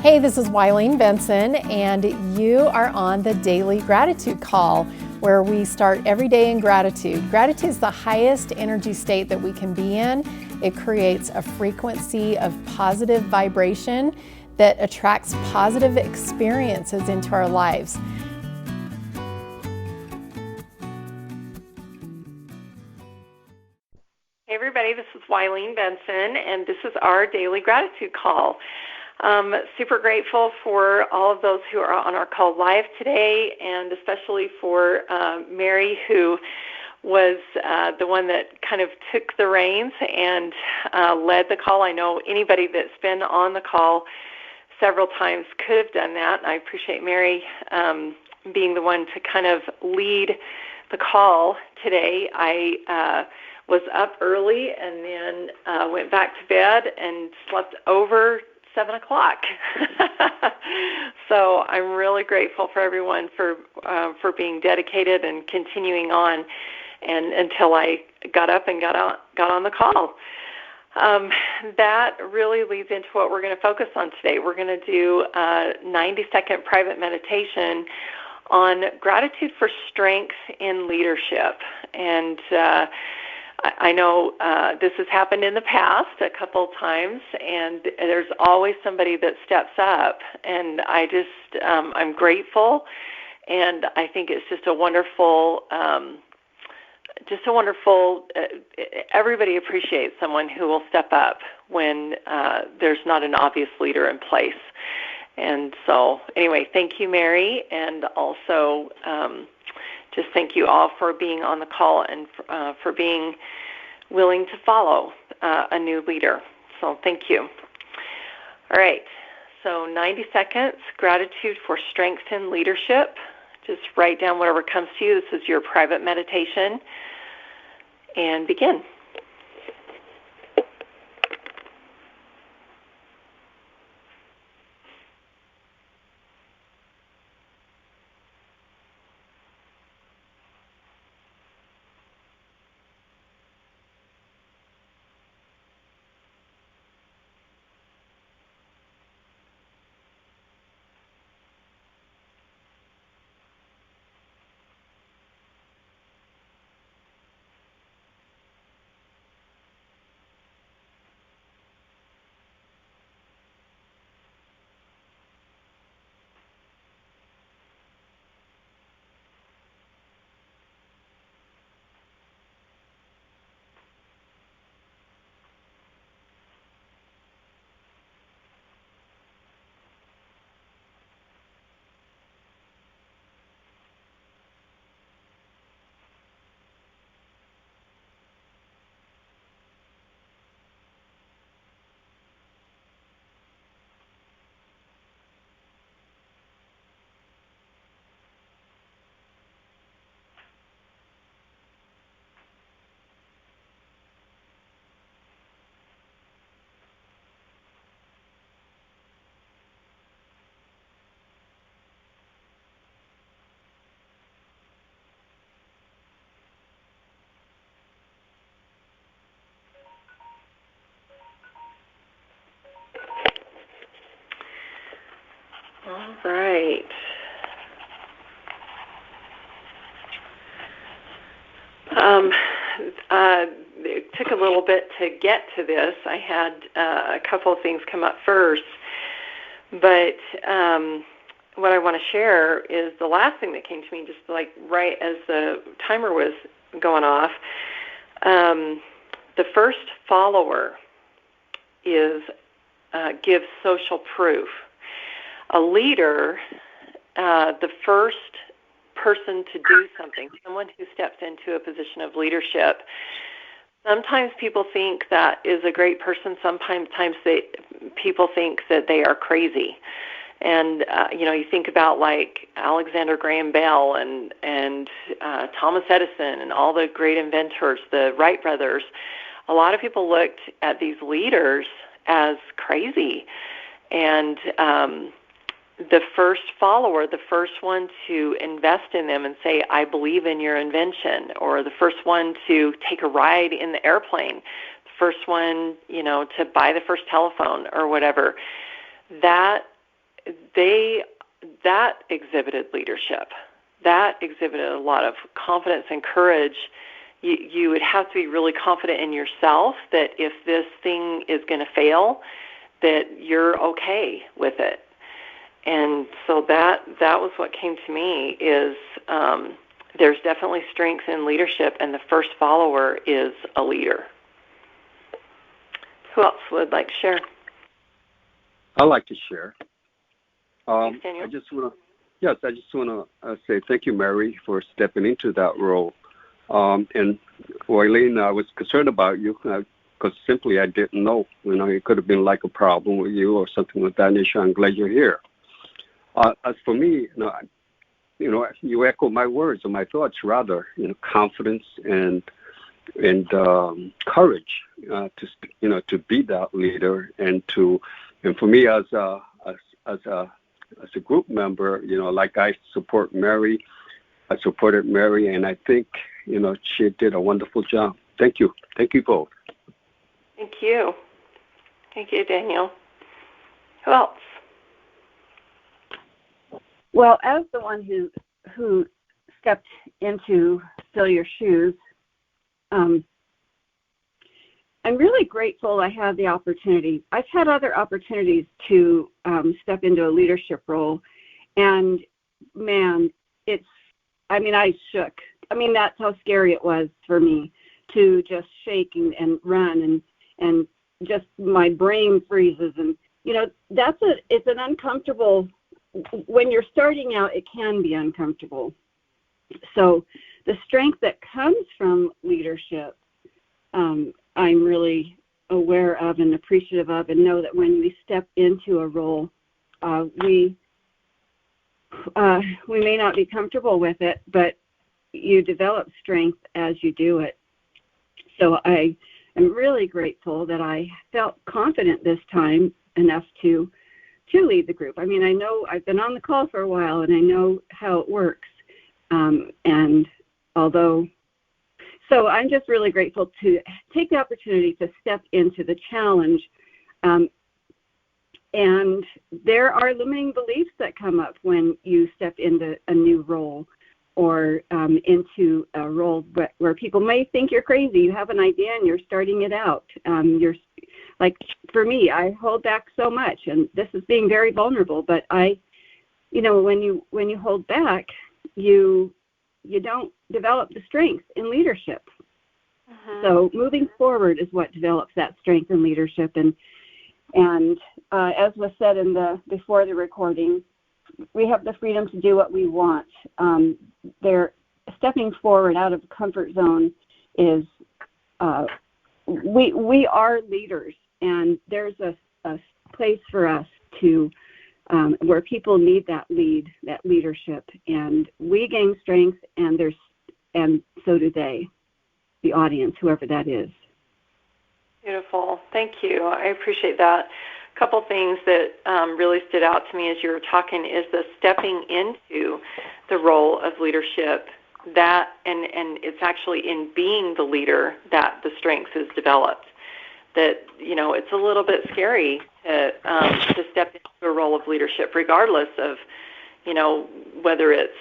Hey, this is Wileen Benson, and you are on the Daily Gratitude Call, where we start every day in gratitude. Gratitude is the highest energy state that we can be in. It creates a frequency of positive vibration that attracts positive experiences into our lives. Hey everybody, this is Wileen Benson, and this is our Daily Gratitude Call. Super grateful for all of those who are on our call live today, and especially for Mary, who was the one that kind of took the reins and led the call. I know anybody that's been on the call several times could have done that. I appreciate Mary being the one to kind of lead the call today. I was up early and then went back to bed and slept over 7 o'clock. So I'm really grateful for everyone for being dedicated and continuing on, and until I got up and got on the call. That really leads into what we're going to focus on today. We're going to do a 90-second private meditation on gratitude for strength in leadership. And I know this has happened in the past a couple times, and there's always somebody that steps up, and I'm grateful, and I think it's just a wonderful, everybody appreciates someone who will step up when there's not an obvious leader in place. And so anyway, thank you, Mary, and also just thank you all for being on the call and for being willing to follow a new leader. So thank you. All right, so 90 seconds, gratitude for strength in leadership. Just write down whatever comes to you. This is your private meditation. And begin. All right. It took a little bit to get to this. I had a couple of things come up first, but what I want to share is the last thing that came to me, just like right as the timer was going off. The first follower gives social proof. A leader, the first person to do something, someone who steps into a position of leadership. Sometimes people think that is a great person. Sometimes people think that they are crazy. And, you think about like Alexander Graham Bell and Thomas Edison and all the great inventors, the Wright brothers. A lot of people looked at these leaders as crazy. And the first follower, the first one to invest in them and say, I believe in your invention, or the first one to take a ride in the airplane, the first one, to buy the first telephone or whatever, that that exhibited leadership. That exhibited a lot of confidence and courage. You would have to be really confident in yourself that if this thing is going to fail, that you're okay with it. And so that was what came to me is there's definitely strength in leadership, and the first follower is a leader. Who else would like to share? I'd like to share. Thanks, Daniel. I just want to say thank you, Mary, for stepping into that role. And Eileen, I was concerned about you because simply I didn't know. It could have been like a problem with you or something like that nature. I'm glad you're here. As for me, you echo my words or my thoughts rather. Confidence and courage to be that leader and for me as a group member, like I support Mary, I supported Mary, and I think she did a wonderful job. Thank you both. Thank you, Daniel. Who else? Well, as the one who stepped into fill your shoes, I'm really grateful I had the opportunity. I've had other opportunities to step into a leadership role, and man, I shook. That's how scary it was for me to just shake and run and just my brain freezes, and it's an uncomfortable. When you're starting out, it can be uncomfortable. So the strength that comes from leadership, I'm really aware of and appreciative of, and know that when we step into a role, we may not be comfortable with it, but you develop strength as you do it. So I am really grateful that I felt confident this time enough to lead the group. I know I've been on the call for a while, and I know how it works. So I'm just really grateful to take the opportunity to step into the challenge. And there are limiting beliefs that come up when you step into a new role or into a role where people may think you're crazy. You have an idea and you're starting it out. Like for me, I hold back so much, and this is being very vulnerable. But when you hold back, you don't develop the strength in leadership. Mm-hmm. So moving forward is what develops that strength in leadership. And as was said before the recording, we have the freedom to do what we want. They're stepping forward out of the comfort zone is we are leaders, and there's a place for us to where people need that leadership, and we gain strength, and so do they, the audience, whoever that is. Beautiful. Thank you. I appreciate that. A couple things that really stood out to me as you were talking is the stepping into the role of leadership, that and it's actually in being the leader that the strength is developed. That, it's a little bit scary to step into a role of leadership, regardless of, whether it's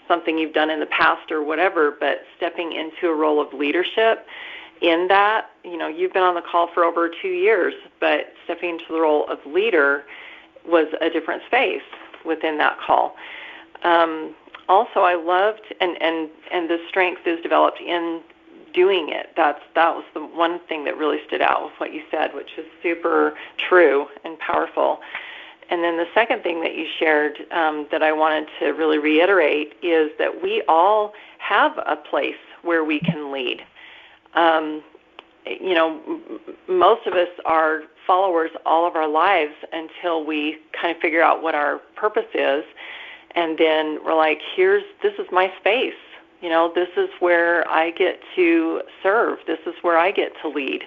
something you've done in the past or whatever, but stepping into a role of leadership in that, you've been on the call for over 2 years, but stepping into the role of leader was a different space within that call. Also, I loved, and the strength is developed in doing it. That was the one thing that really stood out with what you said, which is super true and powerful. And then the second thing that you shared that I wanted to really reiterate is that we all have a place where we can lead. Most of us are followers all of our lives until we kind of figure out what our purpose is, and then we're like, this is my space. This is where I get to serve. This is where I get to lead.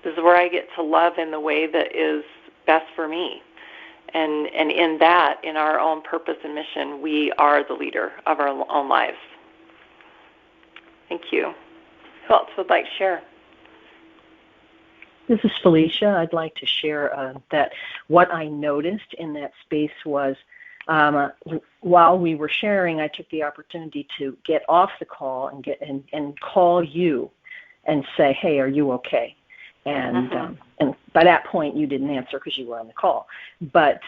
This is where I get to love in the way that is best for me. And in that, in our own purpose and mission, we are the leader of our own lives. Thank you. Who else would like to share? This is Felicia. I'd like to share that what I noticed in that space was while we were sharing, I took the opportunity to get off the call and call you and say, "Hey, are you okay?" And by that point, you didn't answer because you were on the call. But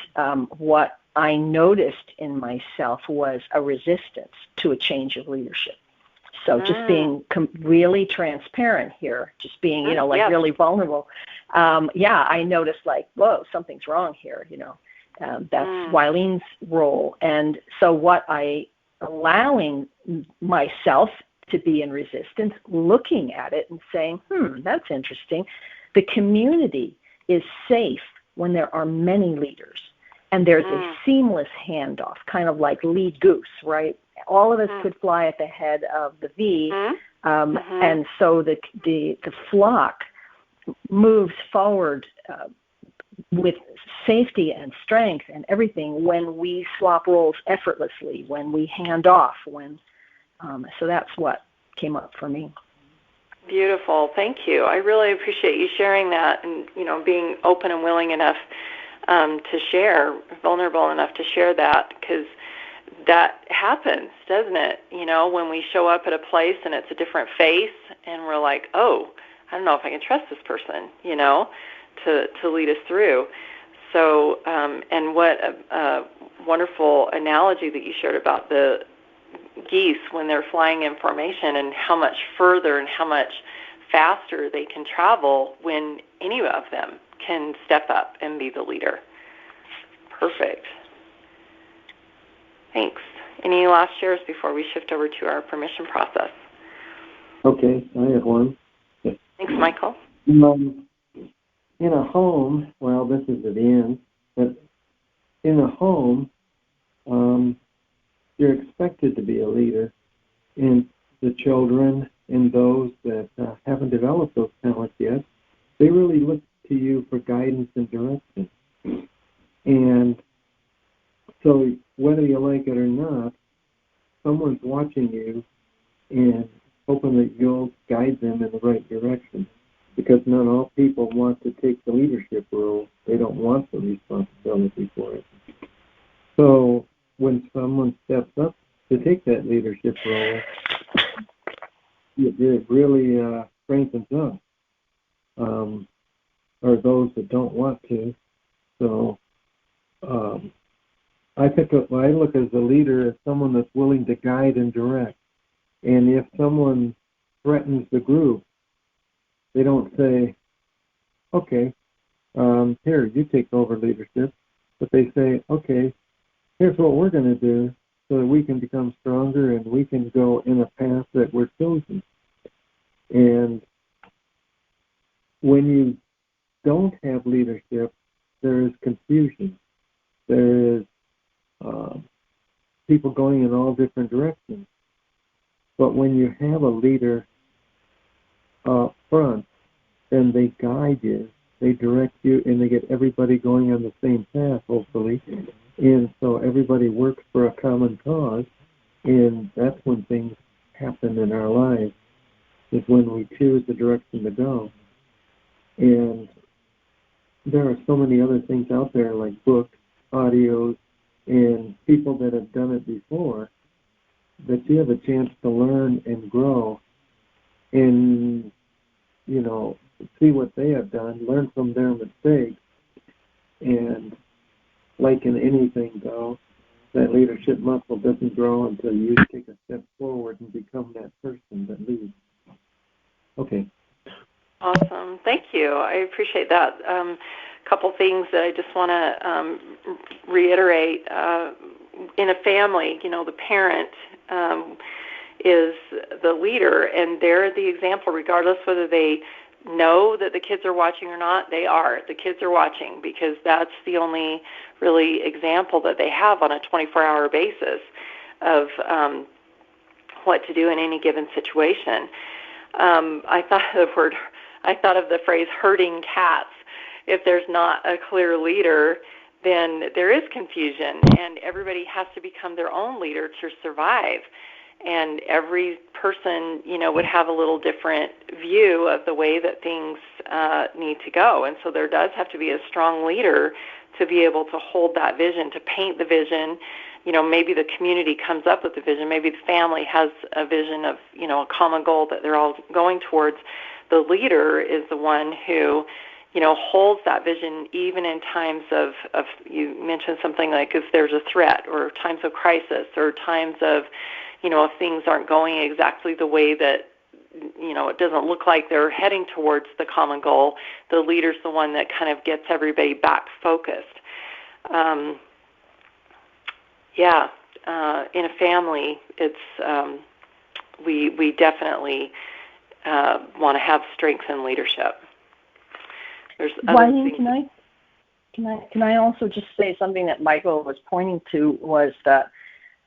what I noticed in myself was a resistance to a change of leadership. So just being really transparent here, just being, really vulnerable. I noticed like, whoa, something's wrong here, That's Wileen's role. And so allowing myself to be in resistance, looking at it and saying, that's interesting. The community is safe when there are many leaders and there's a seamless handoff, kind of like lead goose, right? All of us could fly at the head of the V, and so the flock moves forward with safety and strength and everything when we swap roles effortlessly, when we hand off, so that's what came up for me. Beautiful. Thank you. I really appreciate you sharing that and, being open and willing enough to share, vulnerable enough to share that, because that happens, doesn't it? When we show up at a place and it's a different face and we're like, oh, I don't know if I can trust this person, to lead us through. So, and what a wonderful analogy that you shared about the geese when they're flying in formation and how much further and how much faster they can travel when any of them can step up and be the leader. Perfect. Thanks. Any last shares before we shift over to our permission process? Okay, I have one. Thanks, Michael. In a home, well, this is at the end, but in a home, you're expected to be a leader, and the children and those that haven't developed those talents yet, they really look to you for guidance and direction. And so whether you like it or not, someone's watching you and hoping that you'll guide them in the right direction, because not all people want to take the leadership role. They don't want the responsibility for it. So when someone steps up to take that leadership role, it really strengthens us, or those that don't want to. So I look as a leader as someone that's willing to guide and direct. And if someone threatens the group, they don't say, okay, here, you take over leadership. But they say, okay, here's what we're going to do so that we can become stronger and we can go in a path that we're chosen. And when you don't have leadership, there is confusion. There is people going in all different directions. But when you have a leader up front, then they guide you, they direct you, and they get everybody going on the same path, hopefully. And so everybody works for a common cause, and that's when things happen in our lives, is when we choose the direction to go. And there are so many other things out there, like books, audios, and people that have done it before, that you have a chance to learn and grow and, see what they have done, learn from their mistakes. And like in anything, though, that leadership muscle doesn't grow until you take a step forward and become that person that leads. Okay. Awesome. Thank you. I appreciate that. Couple things that I just want to reiterate. In a family, the parent is the leader, and they're the example, regardless whether they know that the kids are watching or not. They are. The kids are watching, because that's the only really example that they have on a 24-hour basis of what to do in any given situation. I thought of the phrase herding cats. If there's not a clear leader, then there is confusion, and everybody has to become their own leader to survive. and every person, would have a little different view of the way that things need to go. And so there does have to be a strong leader to be able to hold that vision, to paint the vision. Maybe the community comes up with the vision. Maybe the family has a vision of, a common goal that they're all going towards. The leader is the one who, holds that vision even in times of, you mentioned something like if there's a threat or times of crisis or times of, if things aren't going exactly the way that, it doesn't look like they're heading towards the common goal, the leader's the one that kind of gets everybody back focused. In a family, it's we definitely want to have strength in leadership. There's other things. Can I also just say something that Michael was pointing to was that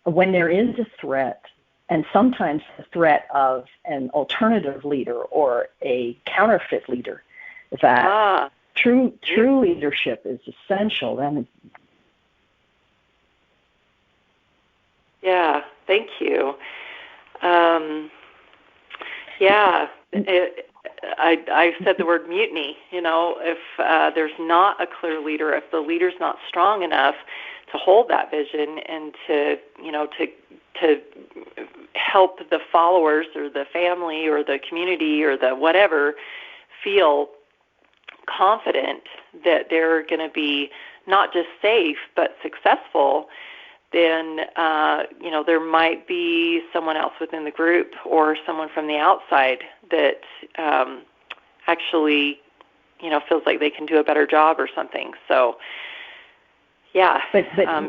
when there is a threat, and sometimes the threat of an alternative leader or a counterfeit leader, that true leadership is essential. And yeah, thank you. I said the word mutiny. If there's not a clear leader, if the leader's not strong enough to hold that vision and to help the followers or the family or the community or the whatever feel confident that they're going to be not just safe but successful, then there might be someone else within the group or someone from the outside that actually feels like they can do a better job or something. So but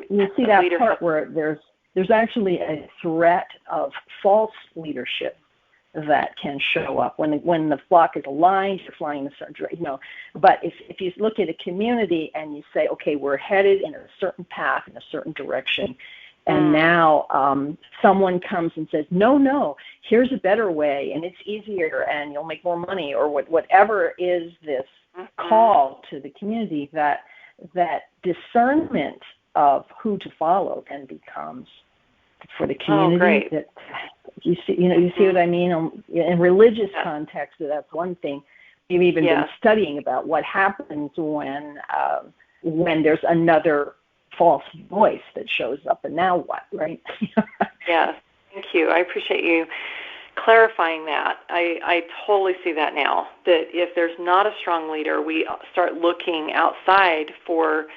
you see that part where there's actually a threat of false leadership that can show up when the flock is aligned, you're flying in a certain direction. But if you look at a community and you say, okay, we're headed in a certain path in a certain direction, and now someone comes and says, no, here's a better way, and it's easier, and you'll make more money, or whatever is this call to the community, that discernment of who to follow then becomes for the community. That you see what I mean? In religious context, that's one thing. We've even been studying about what happens when there's another false voice that shows up, and now what, right? Yes, thank you. I appreciate you clarifying that. I totally see that now, that if there's not a strong leader, we start looking outside for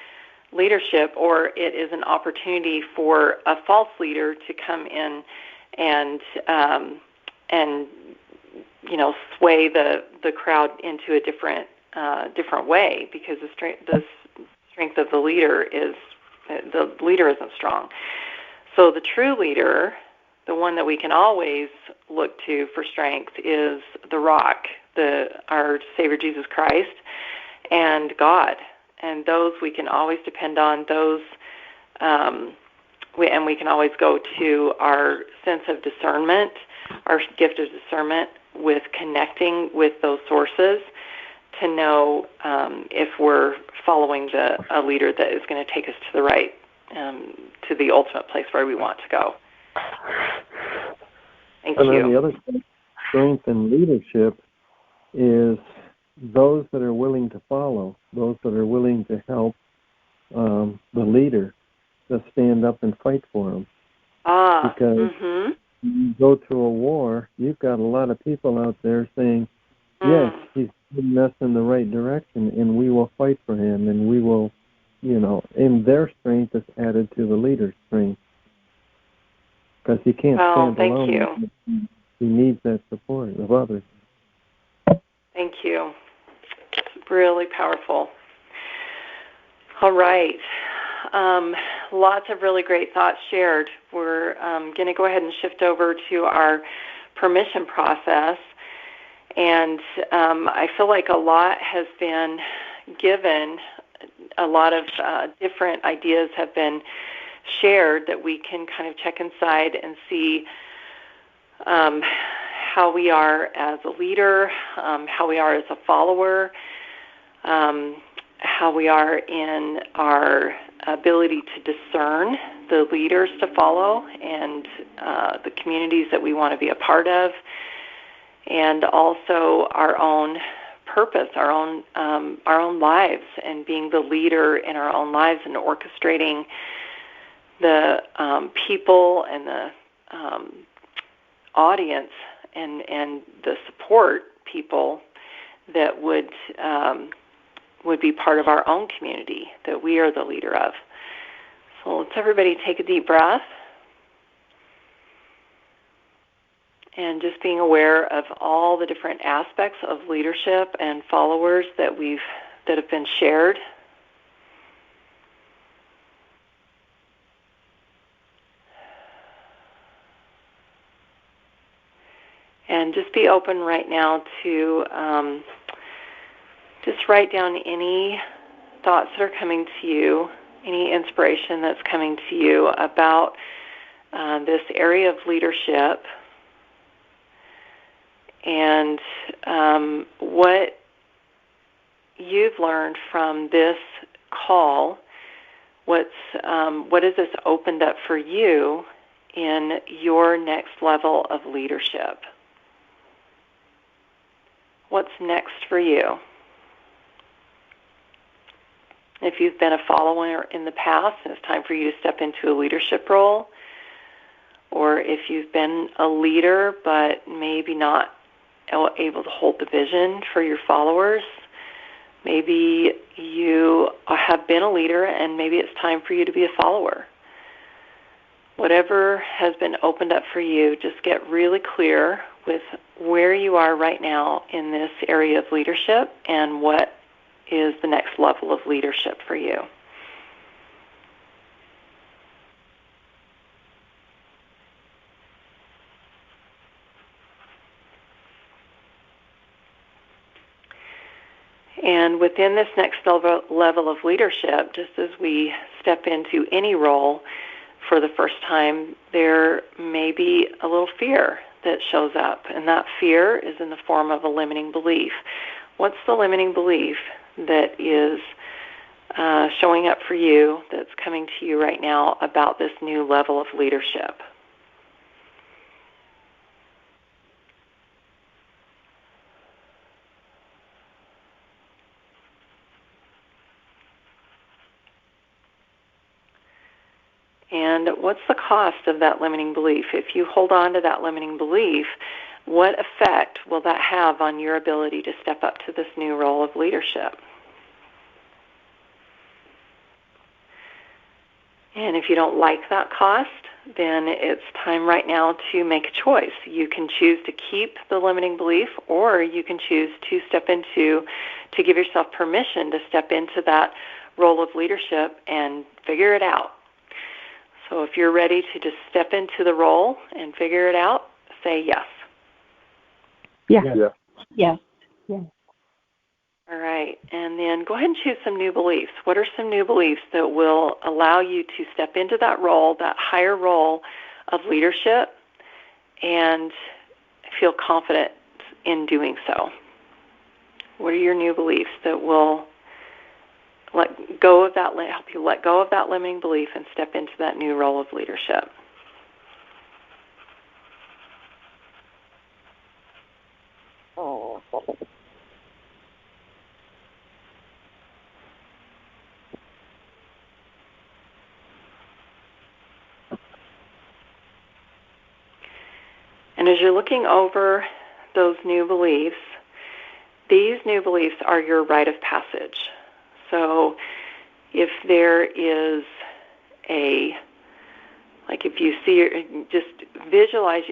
leadership, or it is an opportunity for a false leader to come in and sway the crowd into a different way, because the strength of the leader isn't strong. So the true leader, the one that we can always look to for strength, is the rock, our Savior Jesus Christ, and God. And those we can always depend on. Those, we can always go to our sense of discernment, our gift of discernment, with connecting with those sources to know if we're following a leader that is going to take us to the right, to the ultimate place where we want to go. Thank you. And on the other side, strength in leadership is those that are willing to follow, those that are willing to help the leader to stand up and fight for him. Because when you go through a war, you've got a lot of people out there saying, yes, he's leading us in the right direction, and we will fight for him, and we will, and their strength is added to the leader's strength. Because he can't stand alone. Thank you. He needs that support of others. Thank you. It's really powerful. All right. Lots of really great thoughts shared. We're going to go ahead and shift over to our permission process. And I feel like a lot has been given, a lot of different ideas have been shared that we can kind of check inside and see how we are as a leader, how we are as a follower, how we are in our ability to discern the leaders to follow and the communities that we want to be a part of, and also our own purpose, our own lives, and being the leader in our own lives and orchestrating the people and the audience and the support people that would be part of our own community that we are the leader of. So let's everybody take a deep breath. And just being aware of all the different aspects of leadership and followers that have been shared. And just be open right now to just write down any thoughts that are coming to you, any inspiration that's coming to you about this area of leadership, and what you've learned from this call. What has this opened up for you in your next level of leadership? What's next for you? If you've been a follower in the past and it's time for you to step into a leadership role, or if you've been a leader but maybe not able to hold the vision for your followers, maybe you have been a leader and maybe it's time for you to be a follower. Whatever has been opened up for you, just get really clear with where you are right now in this area of leadership and what is the next level of leadership for you. And within this next level of leadership, just as we step into any role for the first time, there may be a little fear that shows up, and that fear is in the form of a limiting belief. What's the limiting belief that is showing up for you, that's coming to you right now about this new level of leadership? And what's the cost of that limiting belief? If you hold on to that limiting belief, what effect will that have on your ability to step up to this new role of leadership? And if you don't like that cost, then it's time right now to make a choice. You can choose to keep the limiting belief, or you can choose to to give yourself permission to step into that role of leadership and figure it out. So if you're ready to just step into the role and figure it out, say yes. Yeah. Yeah. Yes. Yeah. All right. And then go ahead and choose some new beliefs. What are some new beliefs that will allow you to step into that role, that higher role of leadership, and feel confident in doing so? What are your new beliefs that will help you let go of that limiting belief and step into that new role of leadership? And as you're looking over those new beliefs, these new beliefs are your rite of passage. So if there is if you see, just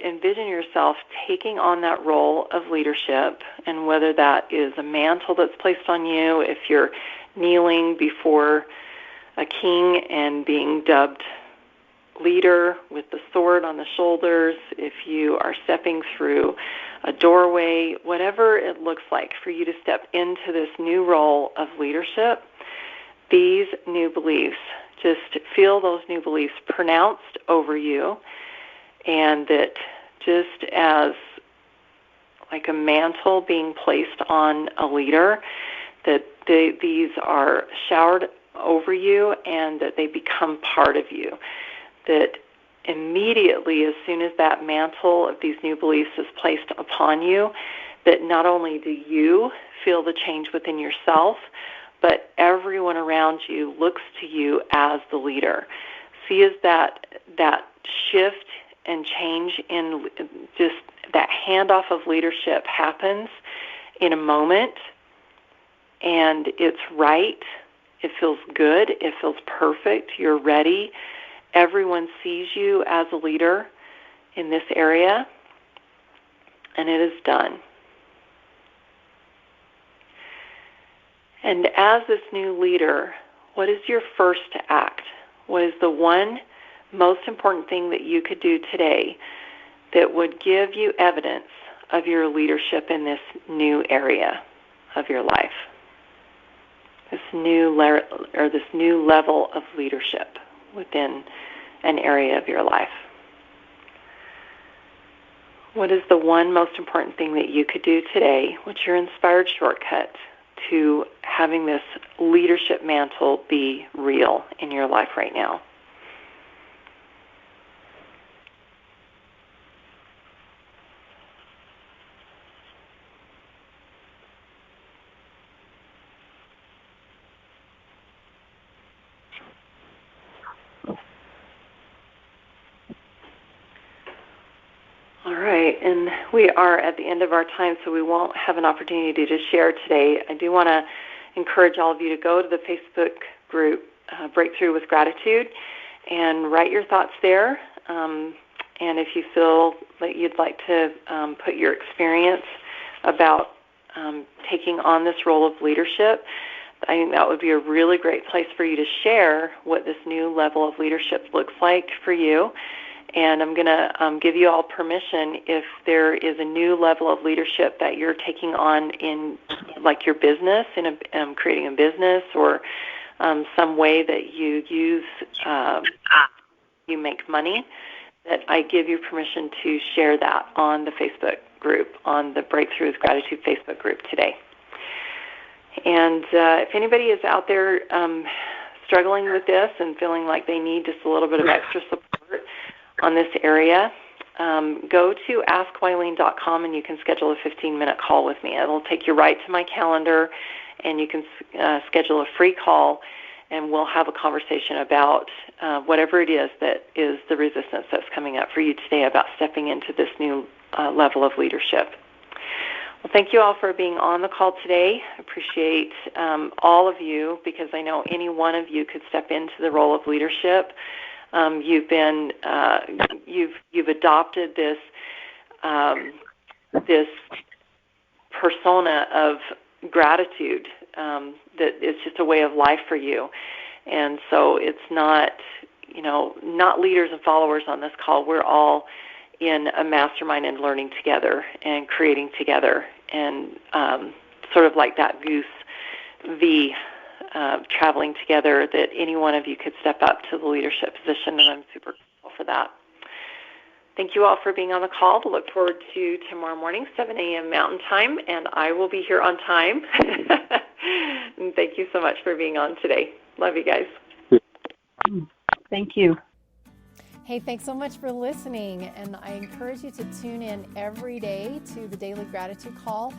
envision yourself taking on that role of leadership, and whether that is a mantle that's placed on you, if you're kneeling before a king and being dubbed leader with the sword on the shoulders, if you are stepping through a doorway, whatever it looks like for you to step into this new role of leadership, these new beliefs, just feel those new beliefs pronounced over you, and that just as like a mantle being placed on a leader, that these are showered over you and that they become part of you. That immediately, as soon as that mantle of these new beliefs is placed upon you, that not only do you feel the change within yourself, but everyone around you looks to you as the leader. See as that shift and change in just that handoff of leadership happens in a moment, and it's right. It feels good. It feels perfect. You're ready. Everyone sees you as a leader in this area, and it is done. And as this new leader, what is your first act? What is the one most important thing that you could do today that would give you evidence of your leadership in this new area of your life? This new level of leadership within an area of your life. What is the one most important thing that you could do today? What's your inspired shortcut to having this leadership mantle be real in your life right now? All right, and we are at the end of our time, so we won't have an opportunity to share today. I do want to encourage all of you to go to the Facebook group, Breakthrough with Gratitude, and write your thoughts there. And if you feel that you'd like to put your experience about taking on this role of leadership, I think that would be a really great place for you to share what this new level of leadership looks like for you. And I'm going to give you all permission, if there is a new level of leadership that you're taking on in, like, your business, in creating a business, or some way that you use, you make money, that I give you permission to share that on the Facebook group, on the Breakthrough with Gratitude Facebook group today. And if anybody is out there struggling with this and feeling like they need just a little bit of extra support on this area, go to AskWilene.com and you can schedule a 15-minute call with me. It'll take you right to my calendar, and you can schedule a free call, and we'll have a conversation about whatever it is that is the resistance that's coming up for you today about stepping into this new level of leadership. Well, thank you all for being on the call today. I appreciate all of you, because I know any one of you could step into the role of leadership. You've adopted this this persona of gratitude that is just a way of life for you, and so it's not leaders and followers on this call. We're all in a mastermind and learning together and creating together, and sort of like that goose V. Traveling together, that any one of you could step up to the leadership position, and I'm super grateful for that. Thank you all for being on the call. Look forward to tomorrow morning, 7 a.m. Mountain Time, and I will be here on time. And thank you so much for being on today. Love you guys. Thank you. Hey, thanks so much for listening, and I encourage you to tune in every day to the Daily Gratitude Call.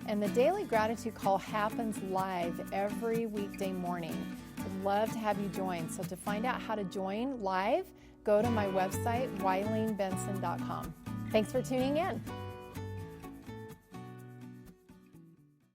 And the Daily Gratitude Call happens live every weekday morning. I'd love to have you join. So to find out how to join live, go to my website, WileneBenson.com. Thanks for tuning in.